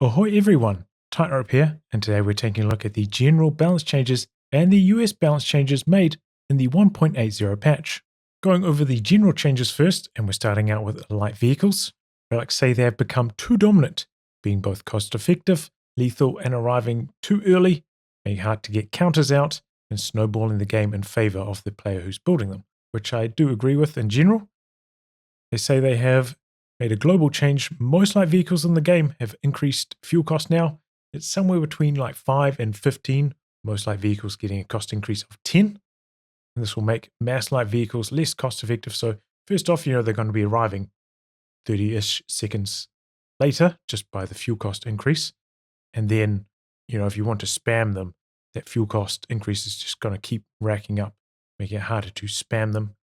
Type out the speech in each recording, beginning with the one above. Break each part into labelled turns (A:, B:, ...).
A: Ahoy everyone, Tightrope here, and today we're taking a look at the general balance changes and the US balance changes made in the 1.80 patch. Going over the general changes first, and we're starting out with light vehicles. Relics say they have become too dominant, being both cost effective, lethal, and arriving too early, making it hard to get counters out, and snowballing the game in favor of the player who's building them, which I do agree with in general. They say they have made a global change. Most light vehicles in the game have increased fuel cost now. It's somewhere between like 5 and 15. Most light vehicles getting a cost increase of 10. And this will make mass light vehicles less cost effective. So first off, they're going to be arriving 30-ish seconds later just by the fuel cost increase. And then, if you want to spam them, that fuel cost increase is just going to keep racking up, making it harder to spam them.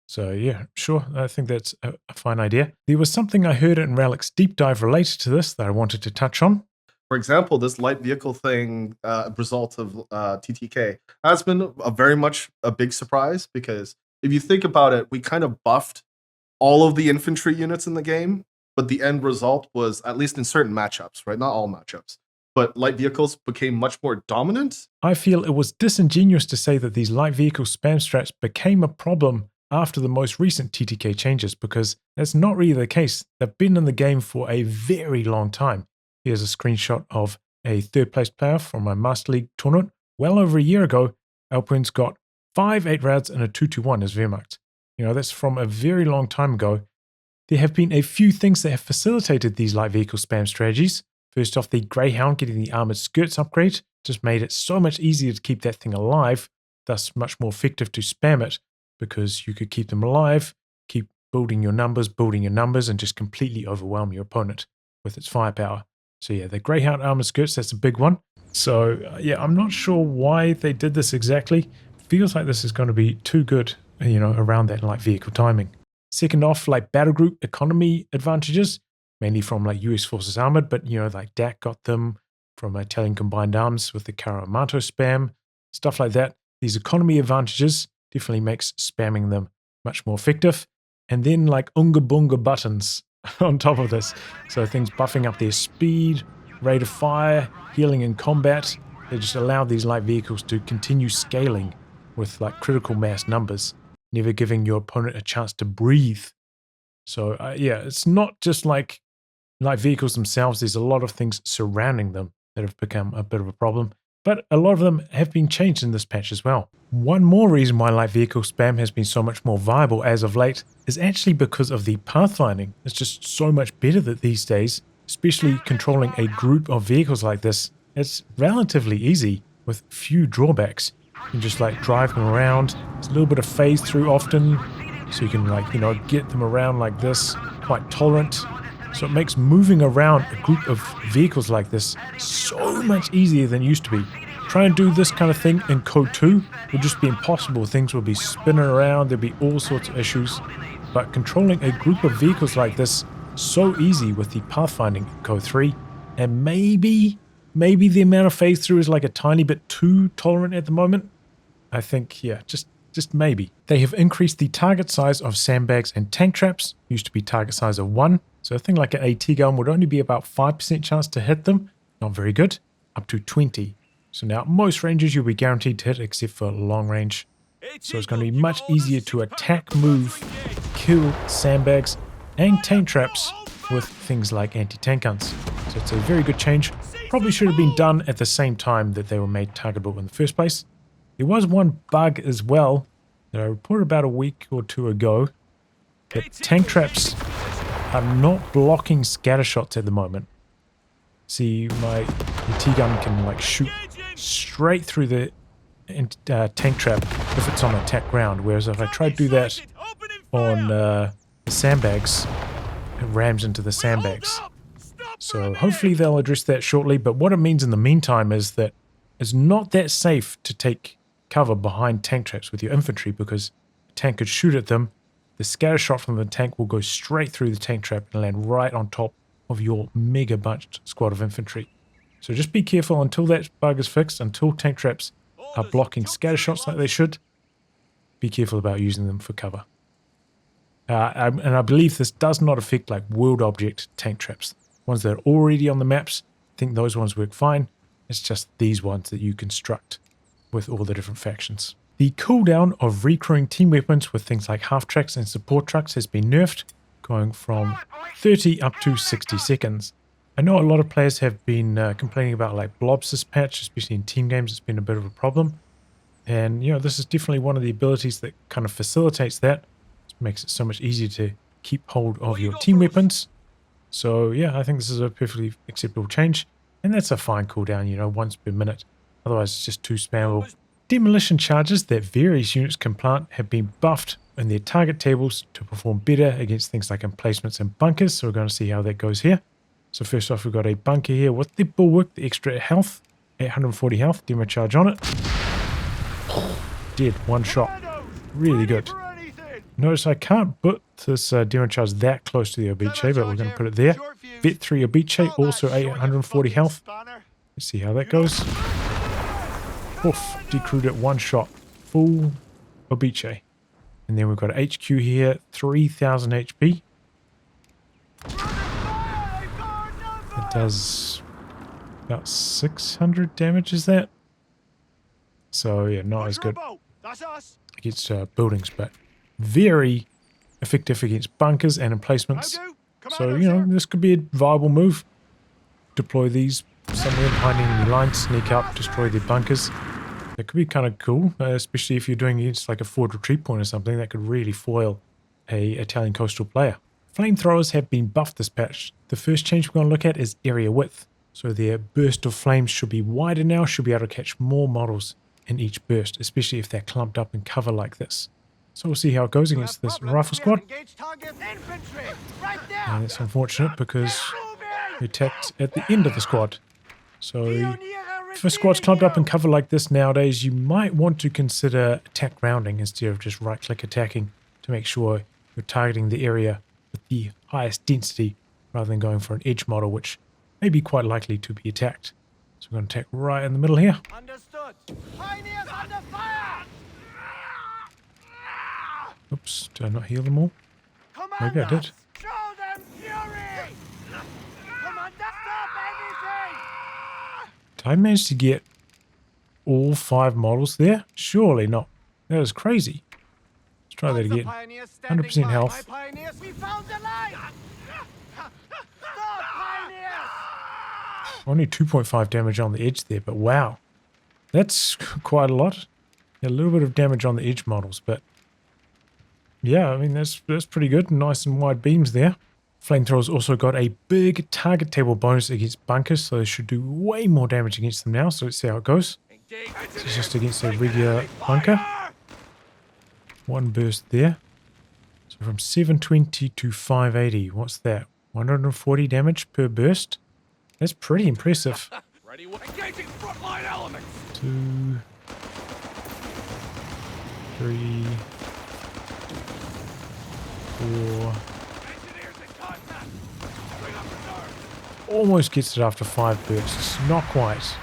A: So yeah, sure, I think that's a fine idea. There was something I heard in Relic's deep dive related to this that I wanted to touch on.
B: For example, this light vehicle thing, result of TTK, has been very much a big surprise, because if you think about it, we kind of buffed all of the infantry units in the game, but the end result was, at least in certain matchups, right? Not all matchups, but light vehicles became much more dominant.
A: I feel it was disingenuous to say that these light vehicle spam strats became a problem after the most recent TTK changes, because that's not really the case. They've been in the game for a very long time. Here's a screenshot of a third place player from my Master League tournament. Well over a year ago, Alpin's got 5 8-rads and a 2-2-1 as Wehrmacht. That's from a very long time ago. There have been a few things that have facilitated these light vehicle spam strategies. First off, the Greyhound getting the armored skirts upgrade just made it so much easier to keep that thing alive, thus much more effective to spam it, because you could keep them alive, keep building your numbers, and just completely overwhelm your opponent with its firepower. So yeah, the Greyhound armor skirts, that's a big one. So yeah, I'm not sure why they did this exactly. Feels like this is going to be too good, around that light vehicle timing. Second off, like Battlegroup economy advantages, mainly from like US Forces Armored, but like DAC got them from Italian Combined Arms with the Karamato spam, stuff like that. These economy advantages definitely makes spamming them much more effective. And then like Unga Bunga buttons on top of this. So things buffing up their speed, rate of fire, healing in combat. They just allow these light vehicles to continue scaling with like critical mass numbers, never giving your opponent a chance to breathe. So yeah, it's not just like light vehicles themselves. There's a lot of things surrounding them that have become a bit of a problem. But a lot of them have been changed in this patch as well. One more reason why light vehicle spam has been so much more viable as of late is actually because of the pathfinding. It's just so much better these days, especially controlling a group of vehicles like this. It's relatively easy with few drawbacks. You can just like drive them around. There's a little bit of phase through often, so you can get them around like this, quite tolerant. So it makes moving around a group of vehicles like this so much easier than it used to be. Try and do this kind of thing in COH3 would just be impossible. Things would be spinning around, there'd be all sorts of issues. But controlling a group of vehicles like this, so easy with the pathfinding in COH3, and maybe the amount of phase through is like a tiny bit too tolerant at the moment. I think, yeah, just maybe. They have increased the target size of sandbags and tank traps. Used to be target size of 1. So a thing like an AT gun would only be about 5% chance to hit them. Not very good. Up to 20. So now most ranges you'll be guaranteed to hit except for long range. So it's going to be much easier to attack, move, kill sandbags and tank traps with things like anti-tank guns. So it's a very good change. Probably should have been done at the same time that they were made targetable in the first place. There was one bug as well that I reported about a week or two ago, that tank traps are not blocking scatter shots at the moment. See, my AT gun can like shoot straight through the tank trap if it's on attack ground, whereas if I try to do that on the sandbags, it rams into the sandbags. So hopefully they'll address that shortly, but what it means in the meantime is that it's not that safe to take cover behind tank traps with your infantry, because the tank could shoot at them. The scatter shot from the tank will go straight through the tank trap and land right on top of your mega bunched squad of infantry. So just be careful until that bug is fixed, until tank traps are blocking scatter shots like they should. Be careful about using them for cover. And I believe this does not affect like world object tank traps. Ones that are already on the maps, think those ones work fine. It's just these ones that you construct with all the different factions. The cooldown of recrewing team weapons with things like half-tracks and support trucks has been nerfed, going from 30 up to 60 seconds. I know a lot of players have been complaining about like blobs this patch, especially in team games. It's been a bit of a problem. And, you know, this is definitely one of the abilities that kind of facilitates that. It makes it so much easier to keep hold of your team weapons. So, yeah, I think this is a perfectly acceptable change. And that's a fine cooldown, you know, once per minute. Otherwise, it's just too spammable. Demolition charges that various units can plant have been buffed in their target tables to perform better against things like emplacements and bunkers. So we're going to see how that goes here. So first off, we've got a bunker here with the bulwark, the extra health, 840 health, demo charge on it. Dead, one shot. Really good. Notice I can't put this demo charge that close to the Obiche, but we're going to put it there. Vet 3 Obiche, also 840 health. Let's see how that goes. Oof, decrewed it one shot. Full Obiche. And then we've got HQ here, 3000 HP. It does about 600 damage, is that? So yeah, not as good against buildings, but very effective against bunkers and emplacements. So, you know, this could be a viable move. Deploy these somewhere behind enemy lines, sneak up, destroy their bunkers. That could be kind of cool, especially if you're doing against like a forward retreat point or something. That could really foil a Italian coastal player. Flamethrowers have been buffed this patch. The first change we're going to look at is area width. So their burst of flames should be wider now, should be able to catch more models in each burst, especially if they're clumped up in cover like this. So we'll see how it goes against this rifle squad. And it's unfortunate because we attacked at the end of the squad. So if a squad's clumped up in cover like this nowadays, you might want to consider attack rounding instead of just right-click attacking to make sure you're targeting the area with the highest density rather than going for an edge model, which may be quite likely to be attacked. So we're going to attack right in the middle here.
C: Understood. Pioneers under fire.
A: Oops, did I not heal them all? Maybe I did.
C: Show them fury. Commander, stop anything.
A: Did I manage to get all 5 models there? Surely not. That is crazy. Let's try that again. 100% health.
C: We found the light. Stop, pioneers.
A: Only 2.5 damage on the edge there, but wow. That's quite a lot. A little bit of damage on the edge models, but yeah, I mean, that's pretty good. Nice and wide beams there. Flamethrowers also got a big target table bonus against bunkers, so they should do way more damage against them now. So let's see how it goes. This is just against a regular bunker. One burst there. So from 720 to 580. What's that? 140 damage per burst? That's pretty impressive. 2, 3, 4. Almost gets it after 5 bursts. Not quite.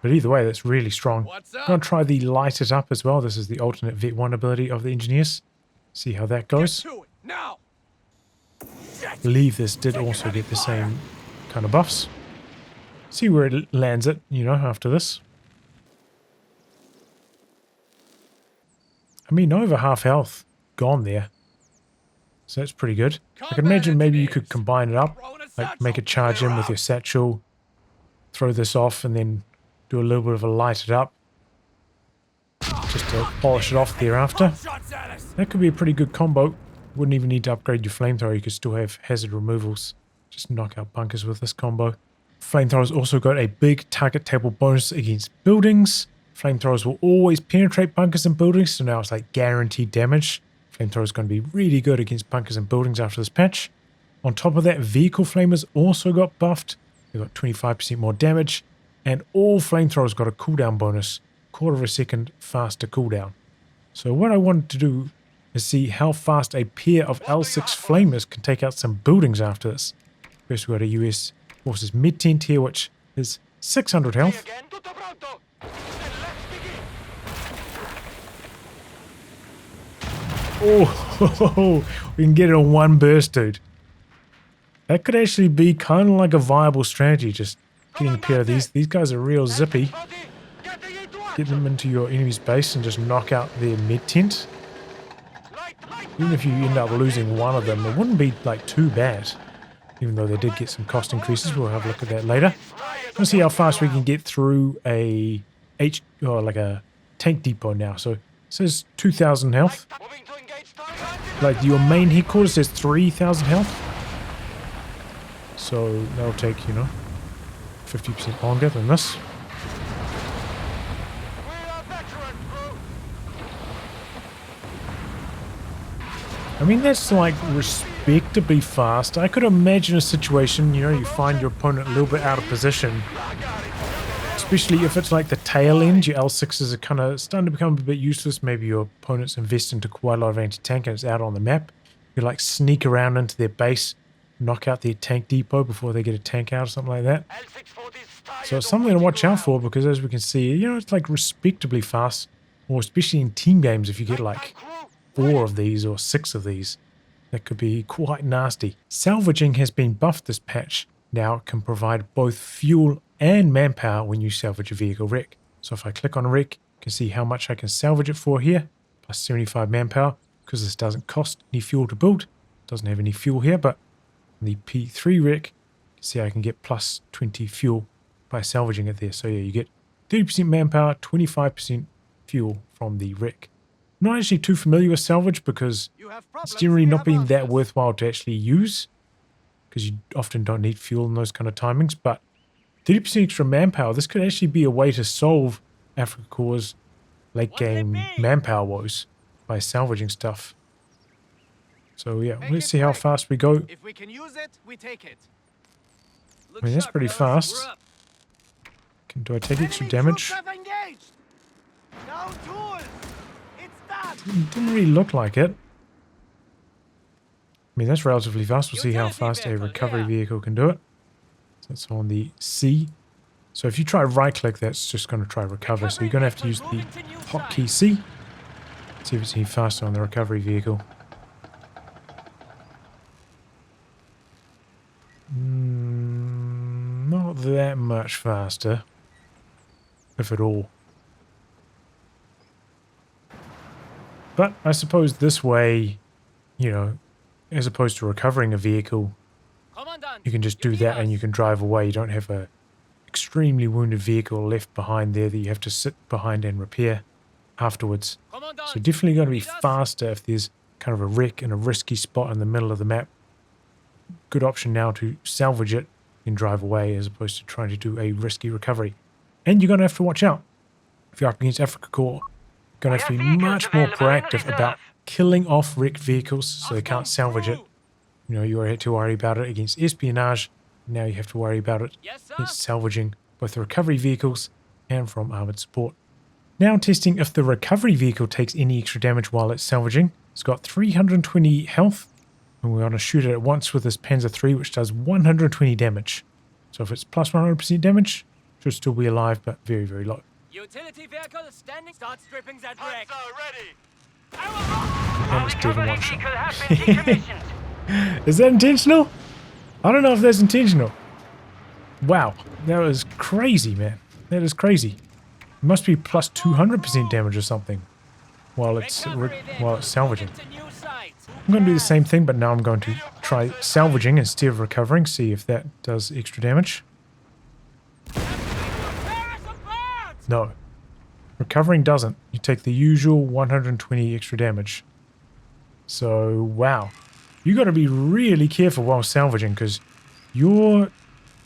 A: But either way, that's really strong. I'm going to try the light it up as well. This is the alternate Vet 1 ability of the engineers. See how that goes. I believe this did also get the same kind of buffs. See where it lands it, you know, after this. I mean, over half health gone there. So that's pretty good. I can imagine maybe you could combine it up. Like make a charge in with your satchel. Throw this off and then do a little bit of a light it up. Just to polish it off thereafter. That could be a pretty good combo. Wouldn't even need to upgrade your flamethrower. You could still have hazard removals. Just knock out bunkers with this combo. Flamethrowers also got a big target table bonus against buildings. Flamethrowers will always penetrate bunkers and buildings, so now it's like guaranteed damage. Flamethrower is going to be really good against bunkers and buildings after this patch. On top of that, vehicle flamers also got buffed. They got 25% more damage. And all flamethrowers got a cooldown bonus. 1/4 second faster cooldown. So what I wanted to do is see how fast a pair of L6 flamers can take out some buildings after this. First we've got a US Forces mid-tent here, which is 600 health. Oh, we can get it on one burst, dude. That could actually be kind of like a viable strategy, just getting a pair of these. These guys are real zippy. Get them into your enemy's base and just knock out their mid tent. Even if you end up losing one of them, it wouldn't be like too bad. Even though they did get some cost increases, we'll have a look at that later. Let's see how fast we can get through a like a tank depot now. So it says 2,000 health. Like your main headquarters says 3,000 health. So that'll take, 50% longer than this. I mean, that's like respectably fast. I could imagine a situation, you find your opponent a little bit out of position. Especially if it's like the tail end, your L6s are kind of starting to become a bit useless. Maybe your opponent's invest into quite a lot of anti-tank and it's out on the map. You like sneak around into their base, knock out their tank depot before they get a tank out or something like that. So it's something to watch out for because as we can see, it's like respectably fast. Or especially in team games if you get like 4 of these or 6 of these. That could be quite nasty. Salvaging has been buffed this patch. Now it can provide both fuel and manpower when you salvage a vehicle wreck. So if I click on a wreck, you can see how much I can salvage it for here. Plus 75 manpower because this doesn't cost any fuel to build. Doesn't have any fuel here, but the P3 wreck, you can see I can get plus 20 fuel by salvaging it there. So yeah, you get 30% manpower, 25% fuel from the wreck. Not actually too familiar with salvage because it's generally not been that worthwhile to actually use because you often don't need fuel in those kind of timings, but 30% extra manpower, this could actually be a way to solve Africa Corps' late game manpower woes by salvaging stuff. So yeah, let's see how fast we go.
C: If we can use it, we take it.
A: I mean, that's pretty fast. Do I take extra damage?
C: No tools.
A: Didn't really look like it. I mean, that's relatively fast. We'll see how fast a recovery vehicle can do it. So that's on the C. So if you try right click, that's just going to try recover. So you're going to have to use the hotkey C. See if it's any faster on the recovery vehicle. Not that much faster, if at all. But I suppose this way, as opposed to recovering a vehicle, you can just do that and you can drive away. You don't have a extremely wounded vehicle left behind there that you have to sit behind and repair afterwards. So definitely going to be faster if there's kind of a wreck in a risky spot in the middle of the map. Good option now to salvage it and drive away as opposed to trying to do a risky recovery. And you're going to have to watch out. If you're up against Africa Corps, you're going to have to be much more proactive about killing off wrecked vehicles so they can't salvage it. You already had to worry about it against espionage. Now you have to worry about it against salvaging both the recovery vehicles and from armored support. Now testing if the recovery vehicle takes any extra damage while it's salvaging. It's got 320 health. And we're going to shoot it at once with this Panzer III, which does 120 damage. So if it's plus 100% damage, it should still be alive, but very, very low.
C: Utility vehicle is standing. Start stripping that wreck.
A: And it's dead in one shot. Is that intentional? I don't know if that's intentional. Wow, that was crazy, man. That is crazy. It must be plus 200% damage or something while it's salvaging. I'm going to do the same thing, but now I'm going to try salvaging instead of recovering, see if that does extra damage. No. Recovering doesn't. You take the usual 120 extra damage. So, wow. You got to be really careful while salvaging because your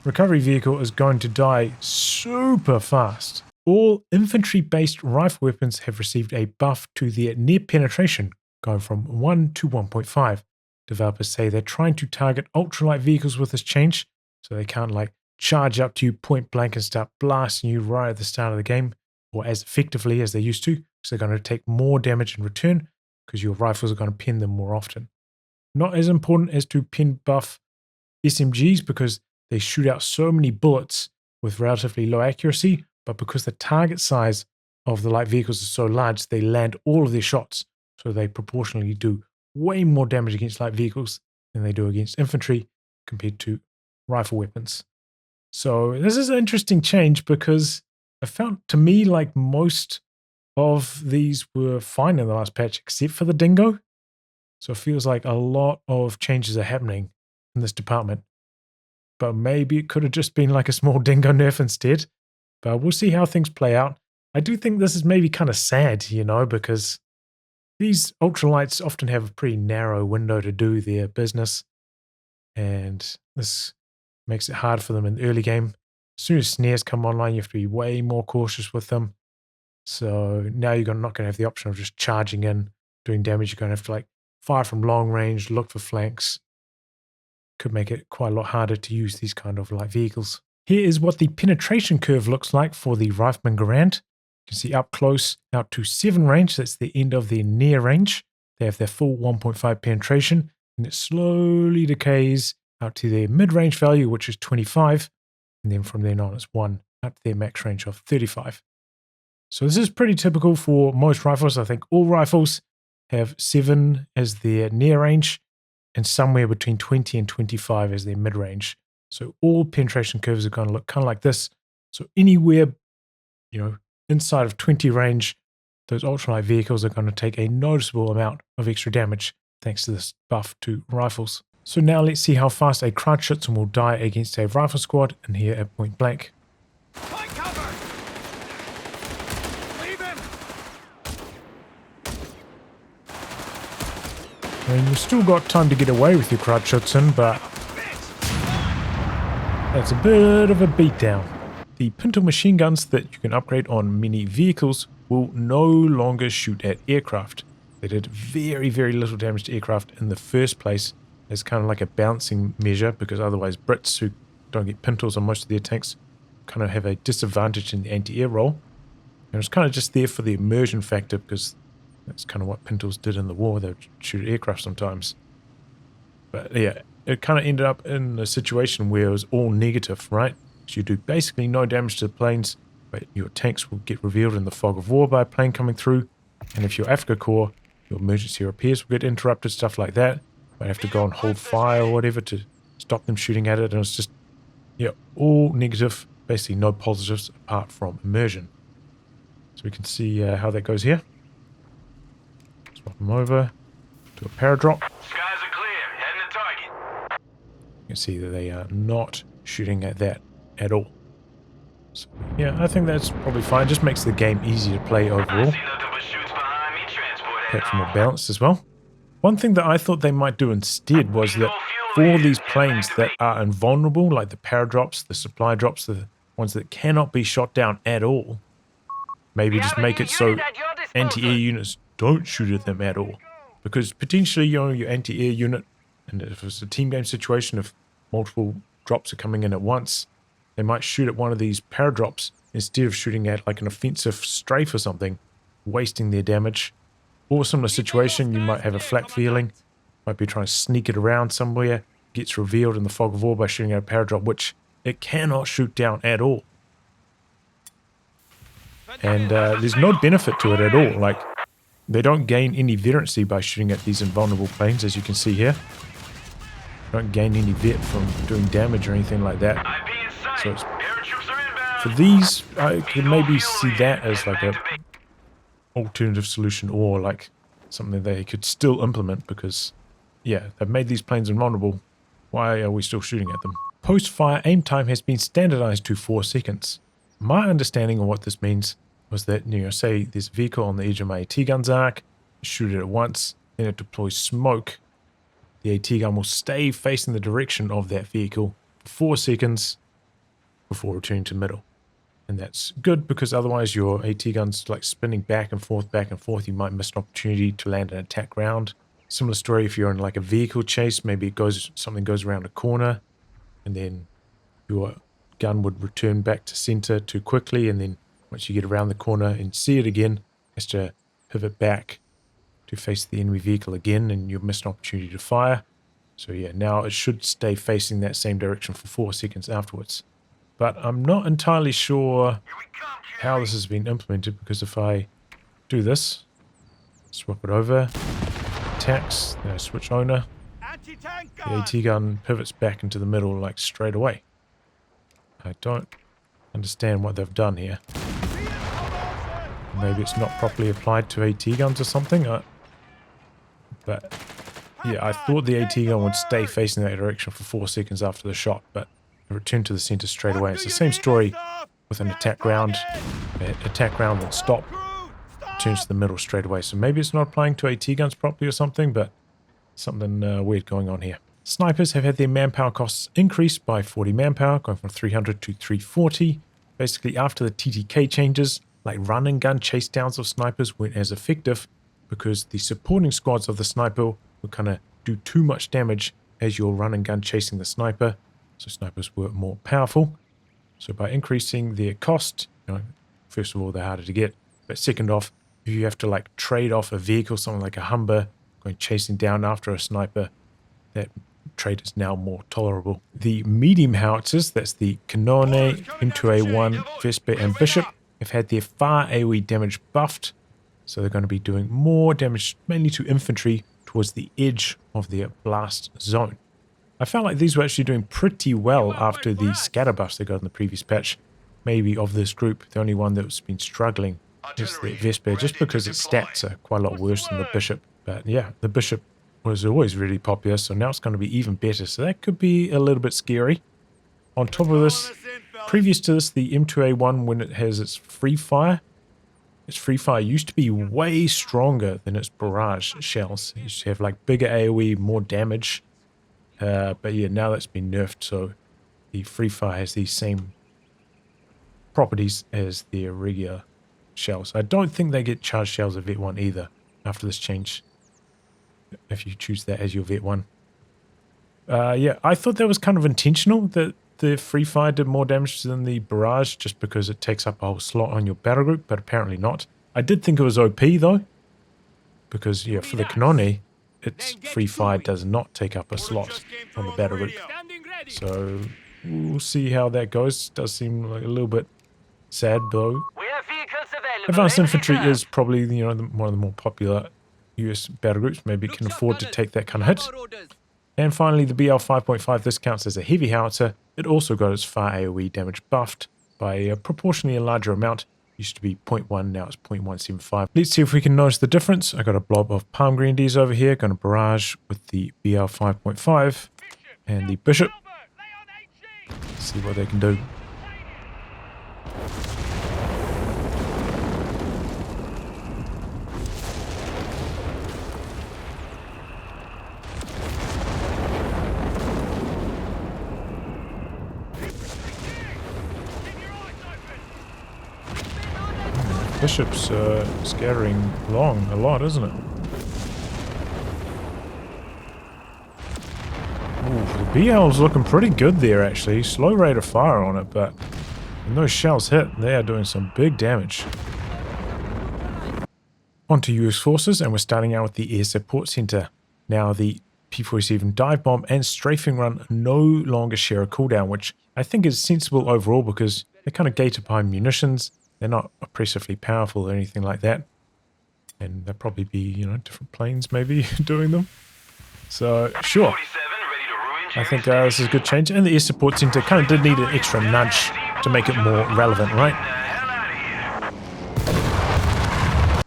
A: recovery vehicle is going to die super fast. All infantry-based rifle weapons have received a buff to their near penetration, going from 1 to 1.5. Developers say they're trying to target ultralight vehicles with this change, so they can't charge up to you point blank and start blasting you right at the start of the game, or as effectively as they used to, because they're going to take more damage in return, because your rifles are going to pin them more often. Not as important as to pin buff SMGs, because they shoot out so many bullets with relatively low accuracy, but because the target size of the light vehicles is so large, they land all of their shots, so they proportionally do way more damage against light vehicles than they do against infantry, compared to rifle weapons. So this is an interesting change because it felt to me like most of these were fine in the last patch except for the dingo. So it feels like a lot of changes are happening in this department. But maybe it could have just been like a small dingo nerf instead. But we'll see how things play out. I do think this is maybe kind of sad, you know, because these ultralights often have a pretty narrow window to do their business. And this makes it hard for them in the early game. As soon as snares come online, you have to be way more cautious with them. So now you're not going to have the option of just charging in, doing damage. You're going to have to like fire from long range, look for flanks. Could make it quite a lot harder to use these kind of light vehicles. Here is what the penetration curve looks like for the Rifleman Garand. You can see up close out to 7 range. That's the end of their near range. They have their full 1.5 penetration, and it slowly decays out to their mid-range value, which is 25, and then from then on it's 1 out to their max range of 35. So this is pretty typical for most rifles. I think all rifles have 7 as their near range, and somewhere between 20 and 25 as their mid-range. So all penetration curves are going to look kind of like this. So anywhere, you know, inside of 20 range, those ultralight vehicles are going to take a noticeable amount of extra damage thanks to this buff to rifles. So now let's see how fast a Crouchschützen will die against a rifle squad, and here at point blank.
C: Find cover! Leave him!
A: I mean, you've still got time to get away with your Crouchschützen, but that's a bit of a beatdown. The Pintle machine guns that you can upgrade on many vehicles will no longer shoot at aircraft. They did very, very little damage to aircraft in the first place as kind of like a balancing measure, because otherwise Brits who don't get Pintles on most of their tanks kind of have a disadvantage in the anti-air role. And it's kind of just there for the immersion factor, because that's kind of what Pintles did in the war. They would shoot at aircraft sometimes. But yeah, it kind of ended up in a situation where it was all negative, right? So you do basically no damage to the planes, but your tanks will get revealed in the fog of war by a plane coming through. And if you're Africa Corps, your emergency repairs will get interrupted, stuff like that. Might have to go and hold fire or whatever to stop them shooting at it. And it's just, yeah, all negative, basically no positives apart from immersion. So we can see how that goes here. Swap them over to a paradrop.
D: Skies are clear. Heading to target.
A: You can see that they are not shooting at that at all. So, yeah, I think that's probably fine. Just makes the game easier to play overall. Perhaps more balanced as well. One thing that I thought they might do instead was that for these planes that are invulnerable, like the paradrops, the supply drops, the ones that cannot be shot down at all, maybe just make it so anti-air units don't shoot at them at all. Because potentially, you know, your anti-air unit, and if it's a team game situation, if multiple drops are coming in at once, they might shoot at one of these paradrops instead of shooting at like an offensive strafe or something, wasting their damage. Or similar situation, you might have a flak feeling, might be trying to sneak it around somewhere, gets revealed in the fog of war by shooting at a paradrop, which it cannot shoot down at all. And there's no benefit to it at all. Like, they don't gain any veterancy by shooting at these invulnerable planes, as you can see here. Don't gain any vet from doing damage or anything like that. So it's, for these, I could maybe see that as like a alternative solution, or like something they could still implement, because yeah, they've made these planes invulnerable. Why are we still shooting at them? Post-fire aim time has been standardized to 4 seconds. My understanding of what this means was that, you know, say there's a vehicle on the edge of my AT gun's arc, shoot it at once, then it deploys smoke. The AT gun will stay facing the direction of that vehicle for 4 seconds before returning to middle. And that's good, because otherwise your AT gun's like spinning back and forth, you might miss an opportunity to land an attack round. Similar story if you're in like a vehicle chase, maybe something goes around a corner, and then your gun would return back to center too quickly, and then once you get around the corner and see it again, it has to pivot back to face the enemy vehicle again, and you'll miss an opportunity to fire. So yeah, now it should stay facing that same direction for 4 seconds afterwards. But I'm not entirely sure how this has been implemented, because if I do this, swap it over, attacks, then I switch owner, the AT gun pivots back into the middle like straight away. I don't understand what they've done here. Maybe it's not properly applied to AT guns or something. But yeah, I thought the AT gun would stay facing that direction for 4 seconds after the shot, but it returned to the center straight away. It's the same story with an attack round. Attack round then stop, turns to the middle straight away. So maybe it's not applying to AT guns properly or something, but something weird going on here. Snipers have had their manpower costs increased by 40 manpower, going from 300 to 340. Basically, after the TTK changes, like run and gun chase downs of snipers weren't as effective because the supporting squads of the sniper would kind of do too much damage as you're run and gun chasing the sniper. So snipers were more powerful. So by increasing their cost, first of all, they're harder to get. But second off, if you have to like trade off a vehicle, something like a Humber, going chasing down after a sniper, that trade is now more tolerable. The medium howitzers, that's the Canone, M2A1, Vesper, and Bishop, have had their far AoE damage buffed. So they're going to be doing more damage, mainly to infantry, towards the edge of their blast zone. I felt like these were actually doing pretty well after the scatter buffs they got in the previous patch. Maybe of this group, the only one that's been struggling is the Vesper, just because its stats are quite a lot worse than the Bishop. But yeah, the Bishop was always really popular, so now it's going to be even better. So that could be a little bit scary. On top of this, previous to this, the M2A1, when it has its free fire used to be way stronger than its barrage shells. It used to have like bigger AoE, more damage. But yeah, now that's been nerfed, so the free fire has these same properties as the regular shells. I don't think they get charged shells of Vet 1 either after this change, if you choose that as your Vet 1. Yeah, I thought that was kind of intentional, that the free fire did more damage than the barrage just because it takes up a whole slot on your battle group, but apparently not. I did think it was OP though, because yeah, for the Canone, its free fire does not take up a slot on the battle group. So we'll see how that goes. Does seem like a little bit sad though. Advanced infantry is probably one of the more popular US battle groups. Maybe it can afford to take that kind of hit. And finally, the BL 5.5, this counts as a heavy howitzer. It also got its far AoE damage buffed by a proportionally larger amount. Used to be 0.1, now it's 0.175. Let's see if we can notice the difference. I got a blob of Palm Grenadiers over here. Going to barrage with the BL 5.5 and the Bishop. Let's see what they can do. Bishop's scattering long a lot, isn't it? Ooh, the BL's looking pretty good there, actually. Slow rate of fire on it, but when those shells hit, they are doing some big damage. On to US forces, and we're starting out with the Air Support Center. Now, the P-47 dive bomb and strafing run no longer share a cooldown, which I think is sensible overall because they kind of gate upon munitions. They're not oppressively powerful or anything like that. And there'll probably be, different planes maybe doing them. So, sure. I think this is a good change. And the Air Support Center kind of did need an extra nudge to make it more relevant, right?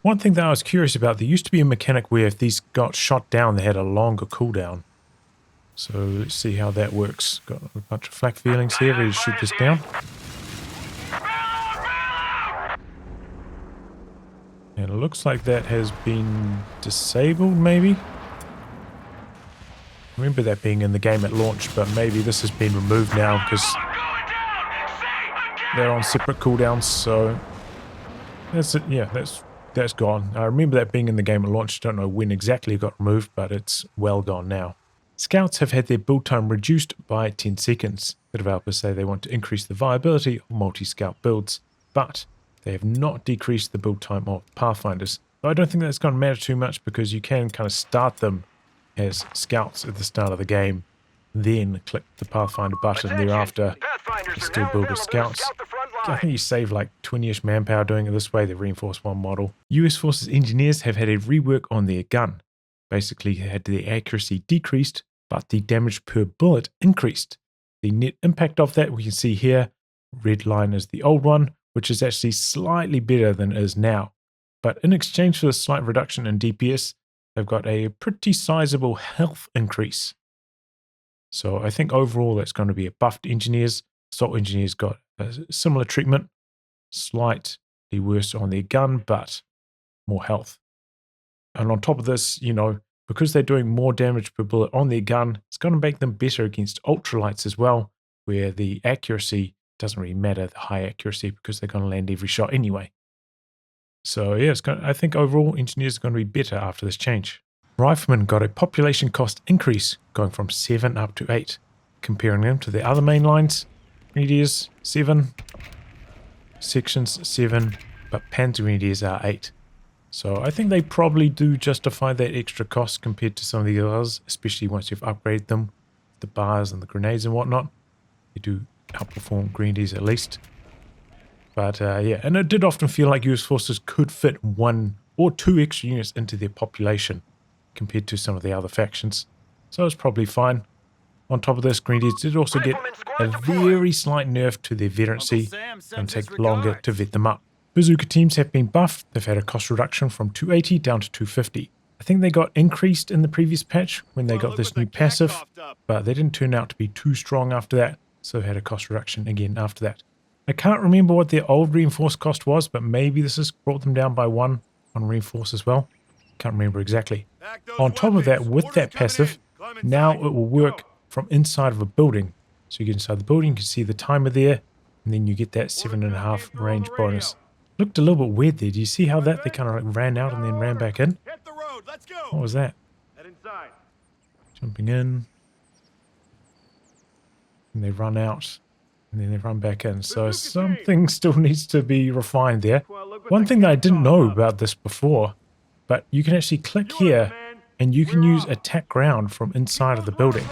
A: One thing that I was curious about, there used to be a mechanic where if these got shot down, they had a longer cooldown. So, let's see how that works. Got a bunch of flak feelings here, ready to shoot this down. And it looks like that has been disabled, maybe? I remember that being in the game at launch, but maybe this has been removed now because they're on separate cooldowns, so that's it. Yeah, that's gone. I remember that being in the game at launch. Don't know when exactly it got removed, but it's well gone now. Scouts have had their build time reduced by 10 seconds. The developers say they want to increase the viability of multi-scout builds, but they have not decreased the build time of Pathfinders. But I don't think that's going to matter too much because you can kind of start them as scouts at the start of the game, then click the Pathfinder button thereafter to still build as scouts. I think you save like 20-ish manpower doing it this way, the Reinforced 1 model. US Forces engineers have had a rework on their gun. Basically had their accuracy decreased but the damage per bullet increased. The net impact of that we can see here. Red line is the old one, which is actually slightly better than it is now. But in exchange for the slight reduction in DPS, they've got a pretty sizable health increase. So I think overall that's going to be a buffed engineers. Assault engineers got a similar treatment, slightly worse on their gun, but more health. And on top of this, you know, because they're doing more damage per bullet on their gun, it's going to make them better against ultralights as well, where the accuracy doesn't really matter, the high accuracy, because they're going to land every shot anyway. So yeah, I think overall engineers are going to be better after this change. Riflemen got a population cost increase going from 7 up to 8. Comparing them to the other main lines, Grenadiers 7, Sections 7, but Panzer Grenadiers are 8. So I think they probably do justify that extra cost compared to some of the others, especially once you've upgraded them, the bars and the grenades and whatnot. They do outperform Grenadiers at least. But yeah, and it did often feel like US forces could fit 1 or 2 extra units into their population compared to some of the other factions. So it's probably fine. On top of this, Grenadiers did also get a very slight nerf to their veterancy, and take longer to vet them up. Bazooka teams have been buffed. They've had a cost reduction from 280 down to 250. I think they got increased in the previous patch when they got this new passive, but they didn't turn out to be too strong after that, so they had a cost reduction again after that. I can't remember what their old reinforced cost was, but maybe this has brought them down by 1 on reinforce as well. Can't remember exactly. On top of that, with that passive, now it will work from inside of a building. So you get inside the building, you can see the timer there, and then you get that 7.5 range bonus. Looked a little bit weird there. Do you see how they kind of like ran out and then ran back in? What was that? Jumping in. And they run out. And then they run back in. So something still needs to be refined there. One thing that I didn't know about this before, but you can actually click here and you can use attack ground from inside of the building.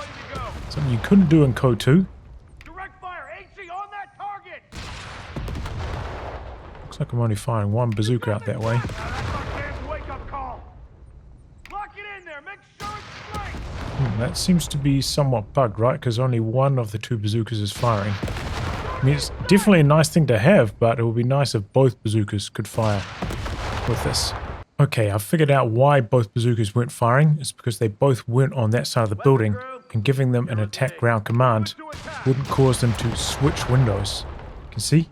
A: Something you couldn't do in COH3. Looks like I'm only firing 1 bazooka out that way. That seems to be somewhat bugged, right? Because only 1 of the 2 bazookas is firing. I mean, it's definitely a nice thing to have, but it would be nice if both bazookas could fire with this. Okay, I've figured out why both bazookas weren't firing. It's because they both weren't on that side of the building, and giving them an attack ground command wouldn't cause them to switch windows. You can see?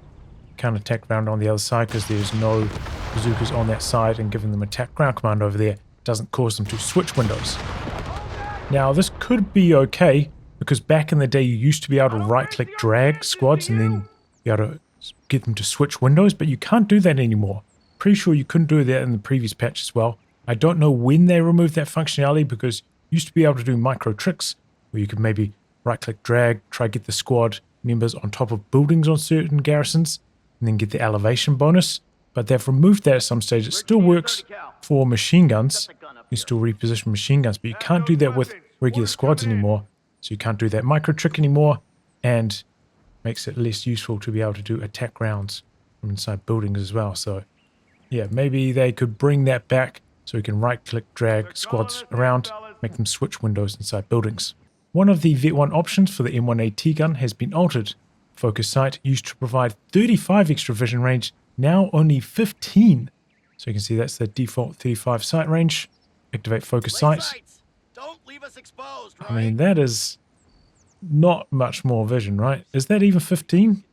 A: Can't attack ground on the other side because there's no bazookas on that side, and giving them attack ground command over there doesn't cause them to switch windows. Now, this could be okay, because back in the day you used to be able to right-click drag squads and then be able to get them to switch windows, but you can't do that anymore. Pretty sure you couldn't do that in the previous patch as well. I don't know when they removed that functionality, because you used to be able to do micro tricks where you could maybe right-click drag, try get the squad members on top of buildings on certain garrisons, and then get the elevation bonus. But they've removed that at some stage. It still works for machine guns. You still reposition machine guns, but you can't do that with regular squads anymore. So you can't do that micro trick anymore, and makes it less useful to be able to do attack rounds from inside buildings as well. So yeah, maybe they could bring that back so you can right-click drag squads around, make them switch windows inside buildings. One of the Vet 1 options for the M1AT gun has been altered. Focus sight used to provide 35 extra vision range, now only 15. So you can see that's the default 35 sight range. Activate focus sight.
C: Don't leave us exposed, right?
A: I mean, that is not much more vision, right? Is that even 15?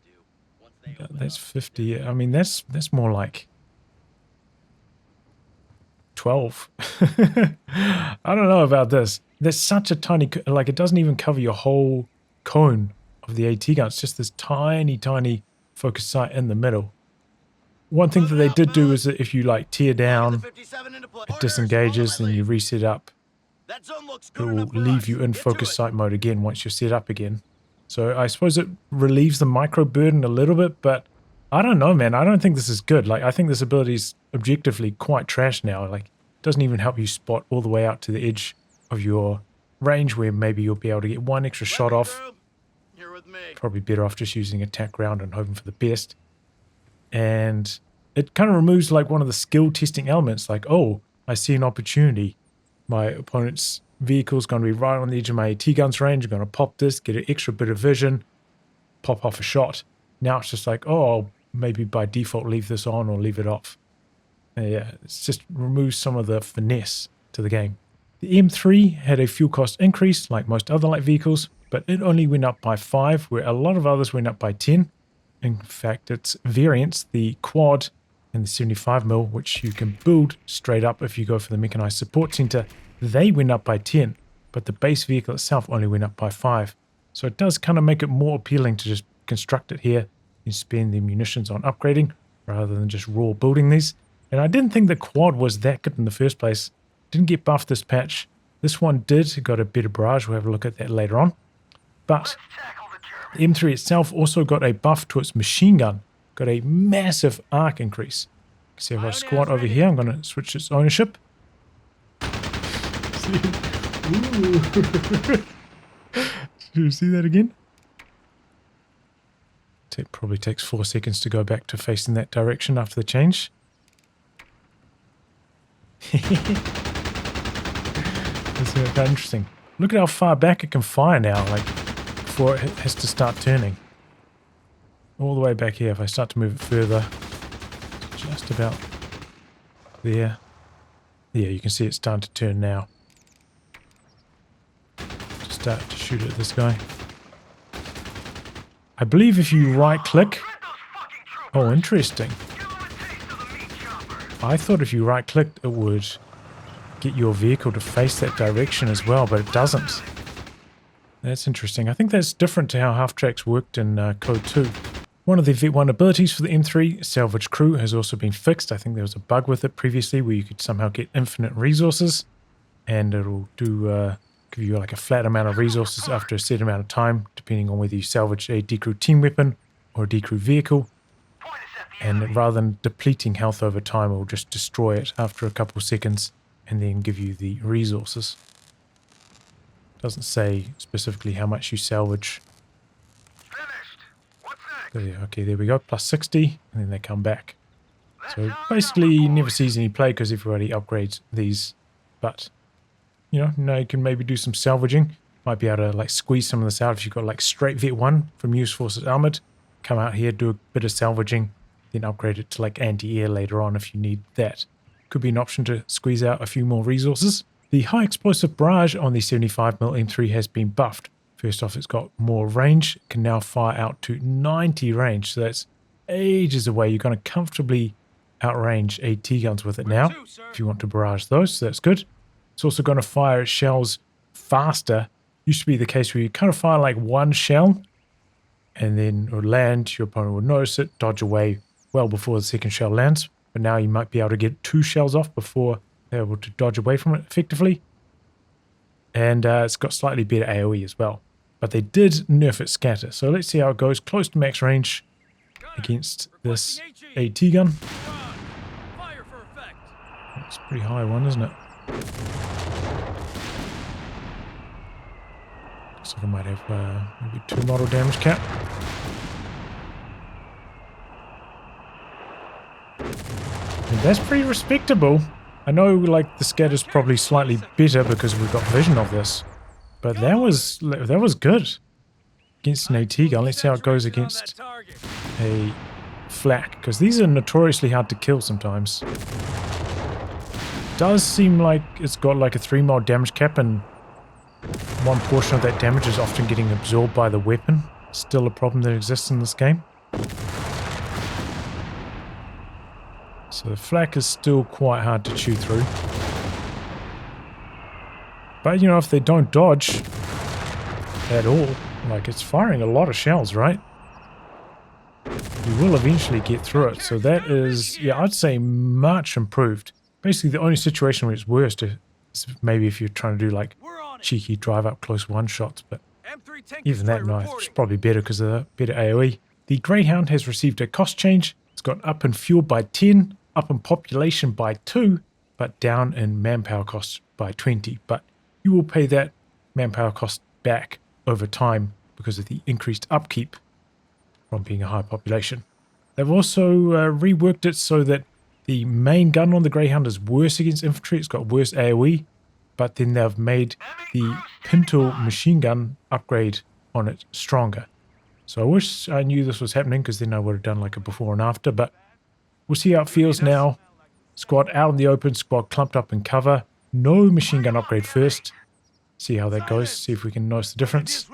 A: That's 50. I mean, that's more like 12. I don't know about this. There's such a tiny, like, it doesn't even cover your whole cone of the AT gun. It's just this tiny, tiny focus sight in the middle. One thing that they did do is that if you like tear down, it disengages, and you reset up, it will leave you in focus sight mode again once you're set up again. So I suppose it relieves the micro burden a little bit, but I don't know, man. I don't think this is good. Like, I think this ability is objectively quite trash now. Like, it doesn't even help you spot all the way out to the edge of your range, where maybe you'll be able to get 1 extra shot off. Probably better off just using attack round and hoping for the best. And it kind of removes like one of the skill testing elements, like, oh, I see an opportunity. My opponent's vehicle's going to be right on the edge of my AT guns range. I'm going to pop this, get an extra bit of vision, pop off a shot. Now it's just like, oh, I'll maybe by default leave this on or leave it off. Yeah, it's just removes some of the finesse to the game. The M3 had a fuel cost increase like most other light vehicles, but it only went up by 5, where a lot of others went up by 10. In fact, its variants, the quad and the 75mm, which you can build straight up if you go for the mechanized support center, they went up by 10, but the base vehicle itself only went up by 5. So it does kind of make it more appealing to just construct it here and spend the munitions on upgrading rather than just raw building these. And I didn't think the quad was that good in the first place. Didn't get buffed this patch. This one did, it got a better barrage. We'll have a look at that later on. But the M3 itself also got a buff to its machine gun. Got a massive arc increase. See if I squat over here, I'm going to switch its ownership. Did you see that again? It probably takes 4 seconds to go back to facing that direction after the change. That's kind of interesting. Look at how far back it can fire now, like before it has to start turning. All the way back here. If I start to move it further, just about there. Yeah, you can see it's starting to turn now. Just start to shoot at this guy. I believe if you right click... Oh, interesting. I thought if you right clicked it would get your vehicle to face that direction as well, but it doesn't. That's interesting. I think that's different to how Halftracks worked in Code 2. One of the V1 abilities for the M3, Salvage Crew, has also been fixed. I think there was a bug with it previously where you could somehow get infinite resources, and it'll do give you like a flat amount of resources after a set amount of time, depending on whether you salvage a decrew team weapon or a decrew vehicle. And rather than depleting health over time, it will just destroy it after a couple of seconds and then give you the resources. Doesn't say specifically how much you salvage. But yeah, okay, there we go, plus 60, and then they come back. So basically never sees any play because everybody upgrades these. But, you know, now you can maybe do some salvaging. Might be able to like squeeze some of this out if you've got like straight Vet 1 from US Forces Armored. Come out here, do a bit of salvaging, then upgrade it to like anti-air later on if you need that. Could be an option to squeeze out a few more resources. The high explosive barrage on the 75mm M3 has been buffed. First off, it's got more range. It can now fire out to 90 range, so that's ages away. You're going to comfortably outrange AT guns with it now if you want to barrage those, so that's good. It's also going to fire shells faster. Used to be the case where you kind of fire like one shell and then it would land, your opponent would notice it, dodge away well before the second shell lands. But now you might be able to get 2 shells off before they're able to dodge away from it effectively. And it's got slightly better AoE as well. But they did nerf its scatter. So let's see how it goes. Close to max range against this AT gun. That's a pretty high one, isn't it? Looks like I might have maybe 2 model damage cap. And that's pretty respectable. I know like the scatter's probably slightly better because we've got vision of this. But that was good. Against an AT gun. Let's see how it goes against a flak. Because these are notoriously hard to kill sometimes. Does seem like it's got like a 3 mod damage cap and one portion of that damage is often getting absorbed by the weapon. Still a problem that exists in this game. So the flak is still quite hard to chew through. But, you know, if they don't dodge at all, like it's firing a lot of shells, right? You will eventually get through it. So that is, yeah, I'd say much improved. Basically, the only situation where it's worst is maybe if you're trying to do like cheeky drive up close one shots. But even that, no, it's probably better because of the better AoE. The Greyhound has received a cost change. It's got up in fuel by 10, up in population by 2, but down in manpower cost by 20. But you will pay that manpower cost back over time because of the increased upkeep from being a high population. They've also reworked it so that the main gun on the Greyhound is worse against infantry. It's got worse AoE, but then they've made the Pintle machine gun upgrade on it stronger. So I wish I knew this was happening, because then I would have done like a before and after, but we'll see how it feels now. Squad out in the open, squad clumped up in cover. No machine gun upgrade first. See how that goes, see if we can notice the difference.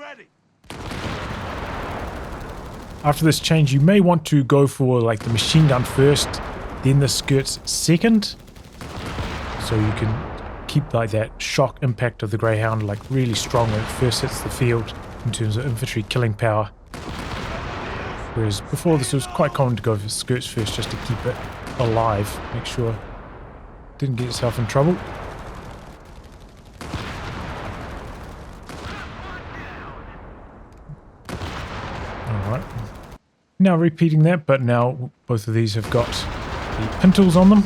A: After this change, you may want to go for like the machine gun first, then the skirts second. So you can keep like that shock impact of the Greyhound like really strong when it first hits the field in terms of infantry killing power. Whereas before this was quite common to go for skirts first just to keep it alive. Make sure it didn't get yourself in trouble. Alright. Now repeating that, but now both of these have got the Pintles on them.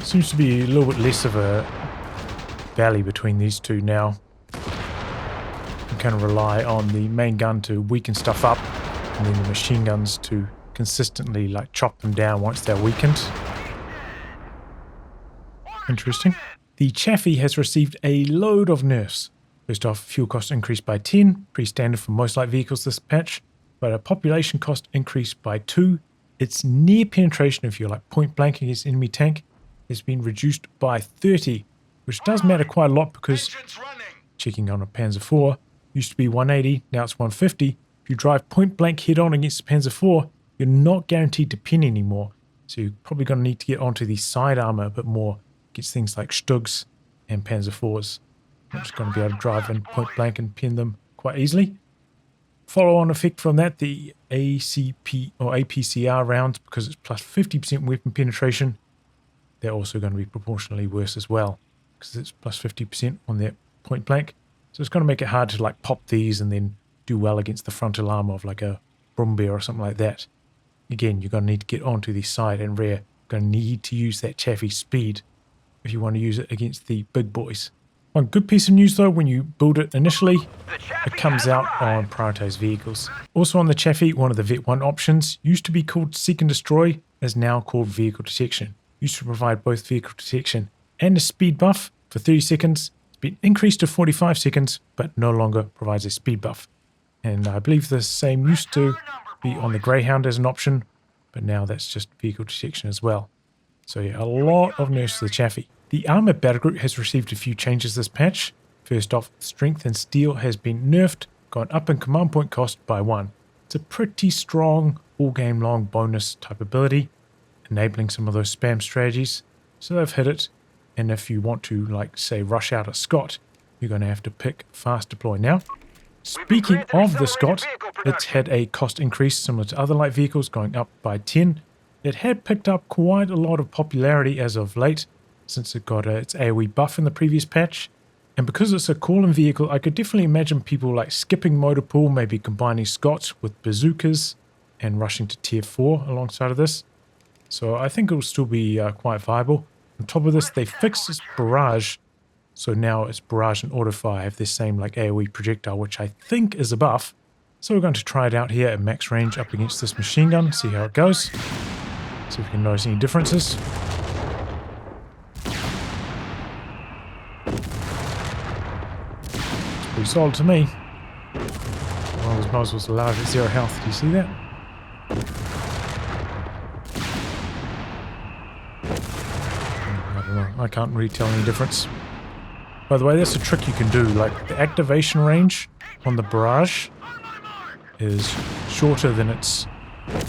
A: Seems to be a little bit less of a valley between these two now. You kind of rely on the main gun to weaken stuff up, and then the machine guns to consistently like chop them down once they're weakened. Interesting. The Chaffee has received a load of nerfs. First off, fuel cost increased by 10, pretty standard for most light vehicles this patch, but a population cost increased by 2. Its near penetration, if you're like point blank against enemy tank, has been reduced by 30, which does matter quite a lot because, checking on a Panzer IV, used to be 180, now it's 150. If you drive point blank head on against a Panzer IV, you're not guaranteed to pin anymore. So you're probably going to need to get onto the side armor a bit more against things like Stugs and Panzer IVs. Not just going to be able to drive in point blank and pin them quite easily. Follow on effect from that, the ACP or APCR rounds, because it's plus 50% weapon penetration, they're also going to be proportionally worse as well, because it's plus 50% on their point blank. So it's going to make it hard to like pop these and then do well against the frontal armor of like a Brumbeer or something like that. Again, you're going to need to get onto the side and rear. You're going to need to use that Chaffee speed if you want to use it against the big boys. One good piece of news though, when you build it initially, it comes out on prioritized vehicles. Also on the Chaffee, one of the Vet 1 options used to be called Seek and Destroy, is now called Vehicle Detection. Used to provide both vehicle detection and a speed buff for 30 seconds. It's been increased to 45 seconds, but no longer provides a speed buff. And I believe the same used to be on the Greyhound as an option, but now that's just vehicle detection as well. So yeah, a lot of nerfs to the Chaffee. The armored Battlegroup has received a few changes this patch. First off, strength and steel has been nerfed, gone up in command point cost by 1. It's a pretty strong all game long bonus type ability, enabling some of those spam strategies. So they've hit it, and if you want to, like, say, rush out a Scott, you're going to have to pick fast deploy now. Speaking of the Scott, it's had a cost increase similar to other light vehicles, going up by 10. It had picked up quite a lot of popularity as of late, since it got its AoE buff in the previous patch. And because it's a call-in vehicle, I could definitely imagine people like skipping motor pool, maybe combining Scotts with bazookas, and rushing to tier 4 alongside of this. So I think it will still be quite viable. On top of this, they fixed its barrage, so now its barrage and auto-fire have this same like AoE projectile, which I think is a buff. So we're going to try it out here at max range up against this machine gun, see how it goes. See if we can notice any differences. It's pretty solid to me. Well, as Moses was allowed at 0 health, do you see that? I can't really tell any difference. By the way, that's a trick you can do. Like, the activation range on the barrage is shorter than its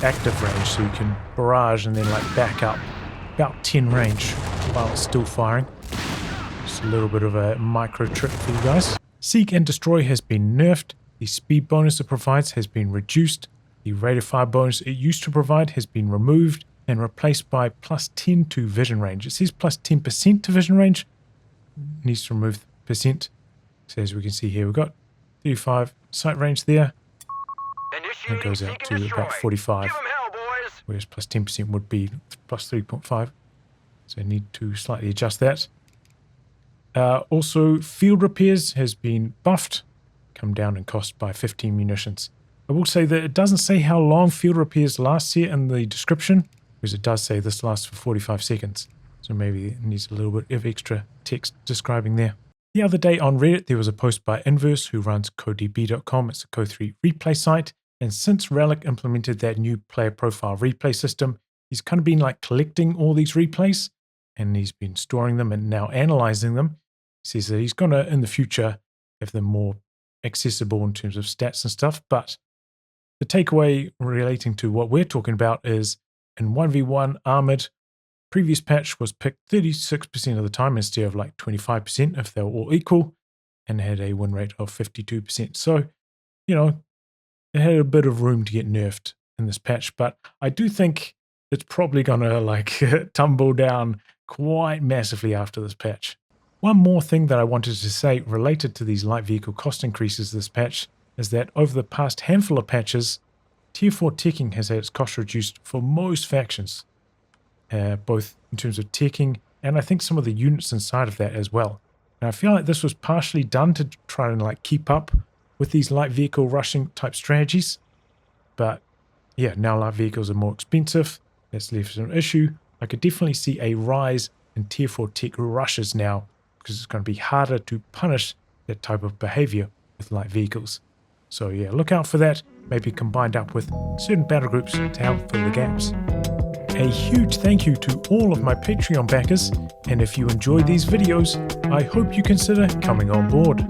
A: active range, so you can barrage and then like back up about 10 range while it's still firing. Just a little bit of a micro trick for you guys. Seek and Destroy has been nerfed. The speed bonus it provides has been reduced. The rate of fire bonus it used to provide has been removed and replaced by plus 10 to vision range. It says plus 10% to vision range. Needs to remove the percent. So as we can see here, we've got 35 sight range there. And it goes out to about 45. Whereas plus 10% would be plus 3.5. So I need to slightly adjust that. Also, field repairs has been buffed, come down in cost by 15 munitions. I will say that it doesn't say how long field repairs last here in the description, because it does say this lasts for 45 seconds. So maybe it needs a little bit of extra text describing there. The other day on Reddit, there was a post by Inverse, who runs codb.com. It's a COH3 replay site. And since Relic implemented that new player profile replay system, he's kind of been like collecting all these replays, and he's been storing them and now analyzing them. He says that he's going to, in the future, have them more accessible in terms of stats and stuff. But the takeaway relating to what we're talking about is in 1v1 Armored, previous patch was picked 36% of the time instead of like 25% if they were all equal, and had a win rate of 52%. So, you know, it had a bit of room to get nerfed in this patch, but I do think it's probably going to like tumble down quite massively after this patch. One more thing that I wanted to say related to these light vehicle cost increases this patch is that over the past handful of patches, Tier 4 teching has had its cost reduced for most factions, both in terms of teching and I think some of the units inside of that as well. And I feel like this was partially done to try and like keep up with these light vehicle rushing type strategies. But yeah, now light vehicles are more expensive. That's left an issue. I could definitely see a rise in Tier 4 tech rushes now, because it's going to be harder to punish that type of behavior with light vehicles. So yeah, look out for that, maybe combined up with certain battle groups to help fill the gaps. A huge thank you to all of my Patreon backers, and if you enjoy these videos, I hope you consider coming on board.